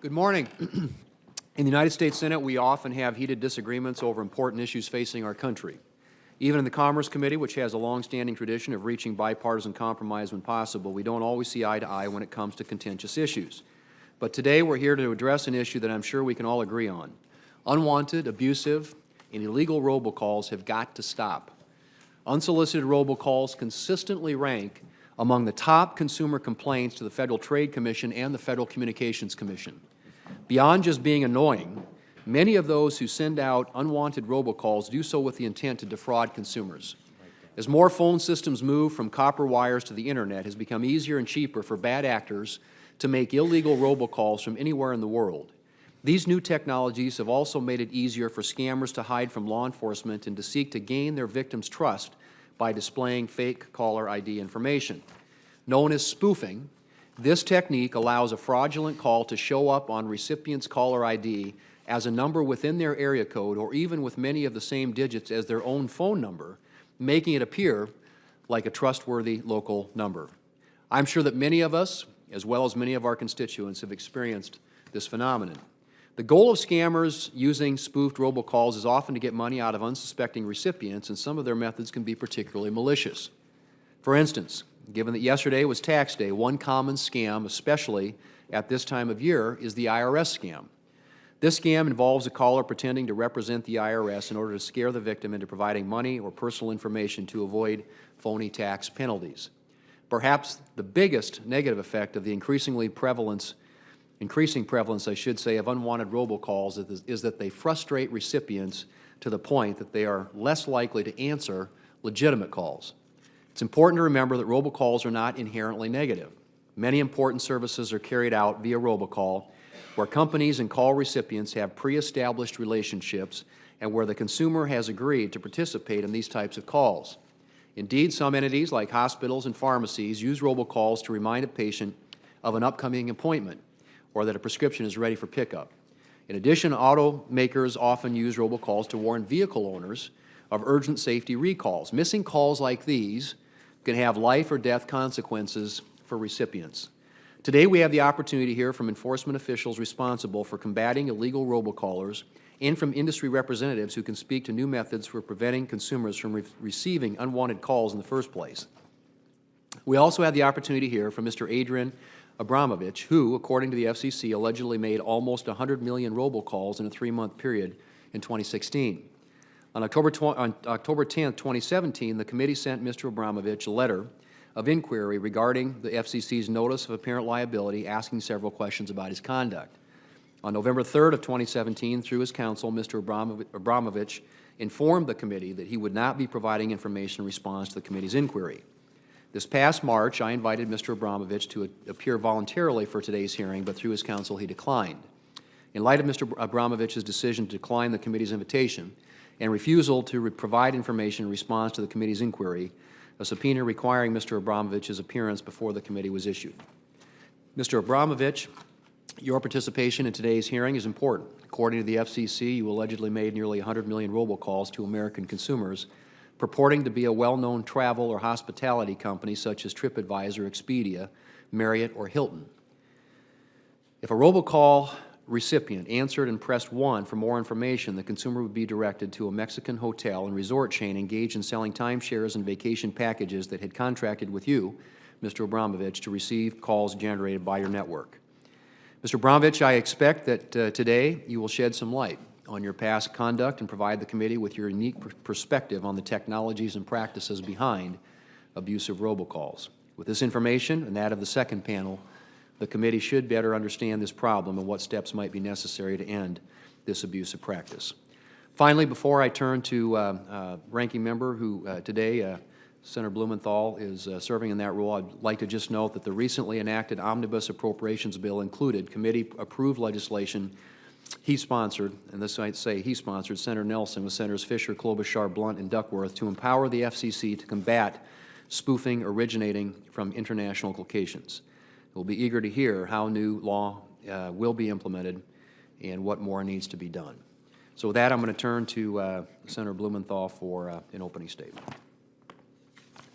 Good morning. In the United States Senate, we often have heated disagreements over important issues facing our country. Even in the Commerce Committee, which has a long-standing tradition of reaching bipartisan compromise when possible, we don't always see eye to eye when it comes to contentious issues. But today we're here to address an issue that I'm sure we can all agree on. Unwanted, abusive, and illegal robocalls have got to stop. Unsolicited robocalls consistently rank among the top consumer complaints to the Federal Trade Commission and the Federal Communications Commission. Beyond just being annoying, many of those who send out unwanted robocalls do so with the intent to defraud consumers. As more phone systems move from copper wires to the Internet, it has become easier and cheaper for bad actors to make illegal robocalls from anywhere in the world. These new technologies have also made it easier for scammers to hide from law enforcement and to seek to gain their victims' trust by displaying fake caller ID information. Known as spoofing, this technique allows a fraudulent call to show up on recipient's caller ID as a number within their area code or even with many of the same digits as their own phone number, making it appear like a trustworthy local number. I'm sure that many of us, as well as many of our constituents, have experienced this phenomenon. The goal of scammers using spoofed robocalls is often to get money out of unsuspecting recipients, and some of their methods can be particularly malicious. For instance, given that yesterday was tax day, one common scam, especially at this time of year, is the IRS scam. This scam involves a caller pretending to represent the IRS in order to scare the victim into providing money or personal information to avoid phony tax penalties. Perhaps the biggest negative effect of the increasing prevalence, I should say, of unwanted robocalls is that they frustrate recipients to the point that they are less likely to answer legitimate calls. It's important to remember that robocalls are not inherently negative. Many important services are carried out via robocall, where companies and call recipients have pre-established relationships and where the consumer has agreed to participate in these types of calls. Indeed, some entities like hospitals and pharmacies use robocalls to remind a patient of an upcoming appointment or that a prescription is ready for pickup. In addition, automakers often use robocalls to warn vehicle owners of urgent safety recalls. Missing calls like these can have life or death consequences for recipients. Today we have the opportunity to hear from enforcement officials responsible for combating illegal robocallers and from industry representatives who can speak to new methods for preventing consumers from receiving unwanted calls in the first place. We also have the opportunity to hear from Mr. Adrian Abramovich, who, according to the FCC, allegedly made almost 100 million robocalls in a 3-month period in 2016. On October 10, 2017, the committee sent Mr. Abramovich a letter of inquiry regarding the FCC's notice of apparent liability, asking several questions about his conduct. On November 3rd of 2017, through his counsel, Mr. Abramovich informed the committee that he would not be providing information in response to the committee's inquiry. This past March, I invited Mr. Abramovich to appear voluntarily for today's hearing, but through his counsel he declined. In light of Mr. Abramovich's decision to decline the committee's invitation and refusal to provide information in response to the committee's inquiry, a subpoena requiring Mr. Abramovich's appearance before the committee was issued. Mr. Abramovich, your participation in today's hearing is important. According to the FCC, you allegedly made nearly 100 million robocalls to American consumers purporting to be a well-known travel or hospitality company such as TripAdvisor, Expedia, Marriott, or Hilton. If a robocall recipient answered and pressed 1 for more information, the consumer would be directed to a Mexican hotel and resort chain engaged in selling timeshares and vacation packages that had contracted with you, Mr. Abramovich, to receive calls generated by your network. Mr. Abramovich, I expect that today you will shed some light on your past conduct and provide the committee with your unique perspective on the technologies and practices behind abusive robocalls. With this information and that of the second panel, the committee should better understand this problem and what steps might be necessary to end this abusive practice. Finally, before I turn to ranking member who today, Senator Blumenthal, is serving in that role, I'd like to just note that the recently enacted Omnibus Appropriations Bill included committee-approved legislation he sponsored, and this I say he sponsored, Senator Nelson with Senators Fisher, Klobuchar, Blunt, and Duckworth to empower the FCC to combat spoofing originating from international locations. We'll be eager to hear how new law will be implemented and what more needs to be done. So with that, I'm going to turn to Senator Blumenthal for an opening statement.